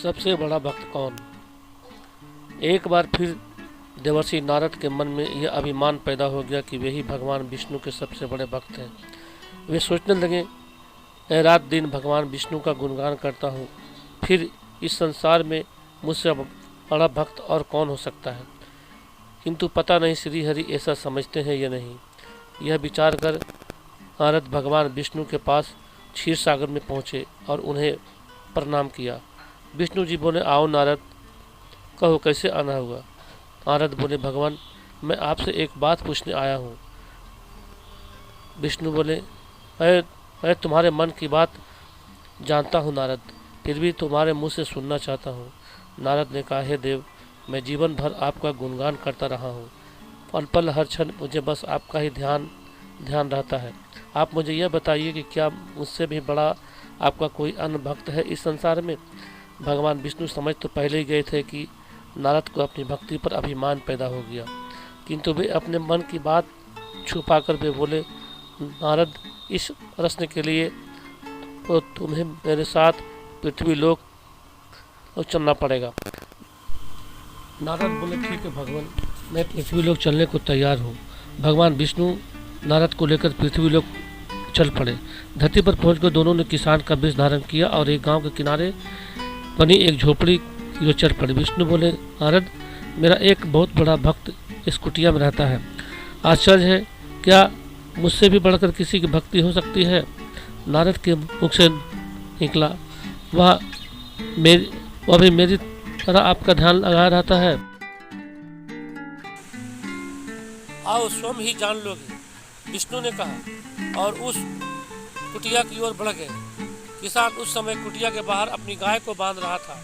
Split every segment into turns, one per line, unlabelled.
सबसे बड़ा भक्त कौन? एक बार फिर देवर्षि नारद के मन में यह अभिमान पैदा हो गया कि वे ही भगवान विष्णु के सबसे बड़े भक्त हैं। वे सोचने लगे, मैं रात दिन भगवान विष्णु का गुणगान करता हूँ, फिर इस संसार में मुझसे बड़ा भक्त और कौन हो सकता है। किंतु पता नहीं श्री हरि ऐसा समझते हैं या नहीं। यह विचार कर नारद भगवान विष्णु के पास क्षीर सागर में पहुँचे और उन्हें प्रणाम किया। विष्णु जी बोले, आओ नारद, कहो कैसे आना हुआ। नारद बोले, भगवान मैं आपसे एक बात पूछने आया हूँ। विष्णु बोले, मैं तुम्हारे मन की बात जानता हूँ नारद, फिर भी तुम्हारे मुंह से सुनना चाहता हूँ। नारद ने कहा, हे देव, मैं जीवन भर आपका गुणगान करता रहा हूँ। पल पल हर क्षण मुझे बस आपका ही ध्यान रहता है। आप मुझे यह बताइए कि क्या मुझसे भी बड़ा आपका कोई अन्य भक्त है इस संसार में। भगवान विष्णु समझ तो पहले ही गए थे कि नारद को अपनी भक्ति पर अभिमान पैदा हो गया, किंतु वे अपने मन की बात छुपाकर वे बोले, नारद, इस प्रश्न के लिए तो तुम्हें मेरे साथ पृथ्वी लोक चलना पड़ेगा। नारद बोले, ठीक है भगवान, मैं पृथ्वी लोक चलने को तैयार हूँ। भगवान विष्णु नारद को लेकर पृथ्वी लोक चल पड़े। धरती पर पहुंचकर दोनों ने किसान का वेश धारण किया और एक गांव के किनारे बनी एक झोपड़ी की ओर चल पड़े। विष्णु बोले, नारद, मेरा एक बहुत बड़ा भक्त इस कुटिया में रहता है। आश्चर्य है, क्या मुझसे भी बढ़कर किसी की भक्ति हो सकती है। नारद के मुख से निकला, वह भी मेरी तरह आपका ध्यान लगाया रहता है। आओ स्वयं ही जान लोगे, विष्णु ने कहा और उस कुटिया की ओर बढ़ गए। किसान उस समय कुटिया के बाहर अपनी गाय को बांध रहा था।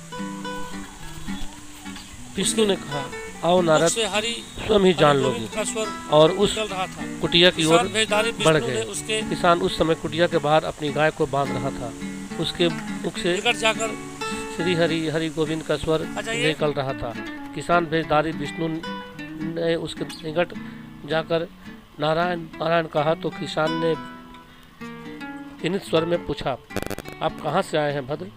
विष्णु ने कहा, आओ नारद, स्वयं ही जान लोगे, और उस कुटिया की ओर बढ़ गए। किसान उस समय कुटिया के बाहर अपनी गाय को बांध रहा था। उसके मुख से जाकर श्री हरि हरि गोविंद का स्वर निकल रहा था। किसान भेषधारी विष्णु ने उसके निकट जाकर नारायण नारायण कहा तो किसान ने विनीत स्वर में पूछा, आप कहाँ से आए हैं भद्र?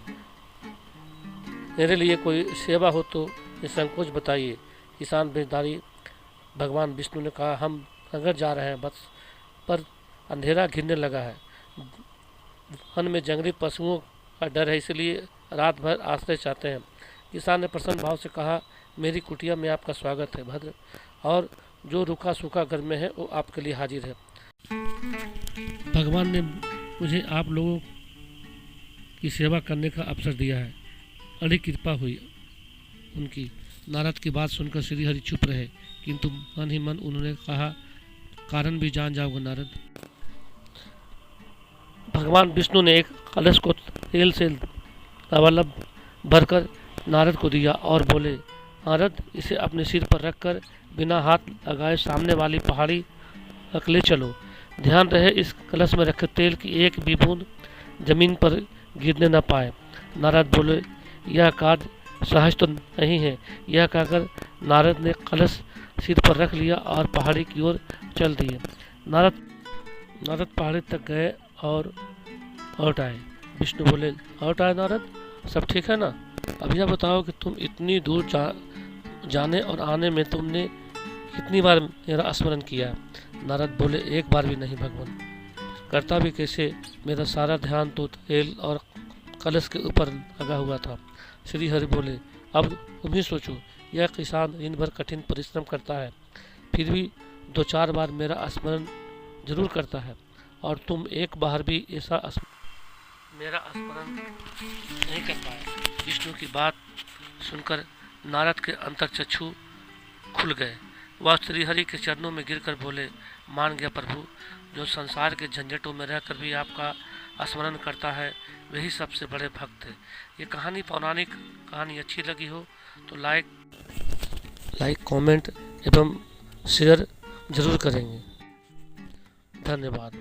मेरे लिए कोई सेवा हो तो निसंकोच बताइए। किसान भेषधारी भगवान विष्णु ने कहा, हम नगर जा रहे हैं बस, पर अंधेरा घिरने लगा है। वन में जंगली पशुओं का डर है, इसलिए रात भर आश्रय चाहते हैं। किसान ने प्रसन्न भाव से कहा, मेरी कुटिया में आपका स्वागत है भद्र, और जो रूखा सूखा घर में है वो आपके लिए हाजिर है। भगवान ने मुझे आप लोगों की सेवा करने का अवसर दिया है, बड़ी कृपा हुई उनकी। नारद की बात सुनकर श्री हरि चुप रहे, किंतु मन ही मन उन्होंने कहा, कारण भी जान जाओगे नारद। भगवान विष्णु ने एक कलश को तेल से लबालब भरकर नारद को दिया और बोले, नारद, इसे अपने सिर पर रखकर बिना हाथ लगाए सामने वाली पहाड़ी तक ले चलो। ध्यान रहे इस कलश में रखे तेल की एक भी बूंद जमीन पर गिरने न पाए। नारद बोले, यह कार्य सहज तो नहीं है। यह कहकर नारद ने कलश सिर पर रख लिया और पहाड़ी की ओर चल दिए। नारद पहाड़ी तक गए और लौट आए। विष्णु बोले, लौट आए नारद, सब ठीक है ना? अब यह बताओ कि तुम इतनी दूर जाने और आने में तुमने कितनी बार मेरा स्मरण किया? नारद बोले, एक बार भी नहीं भगवान, करता भी कैसे, मेरा सारा ध्यान तो तेल और कलश के ऊपर लगा हुआ था। श्री हरि बोले, अब तुम ही सोचो, यह किसान दिन भर कठिन परिश्रम करता है, फिर भी 2-4 बार मेरा स्मरण जरूर करता है, और तुम एक बार भी ऐसा मेरा स्मरण नहीं कर पाए। विष्णु की बात सुनकर नारद के अंतर्चक्षु खुल गए। वह श्रीहरि के चरणों में गिरकर बोले, मान गया प्रभु, जो संसार के झंझटों में रहकर भी आपका स्मरण करता है वही सबसे बड़े भक्त है। ये कहानी पौराणिक कहानी अच्छी लगी हो तो लाइक कमेंट एवं शेयर जरूर करेंगे। धन्यवाद।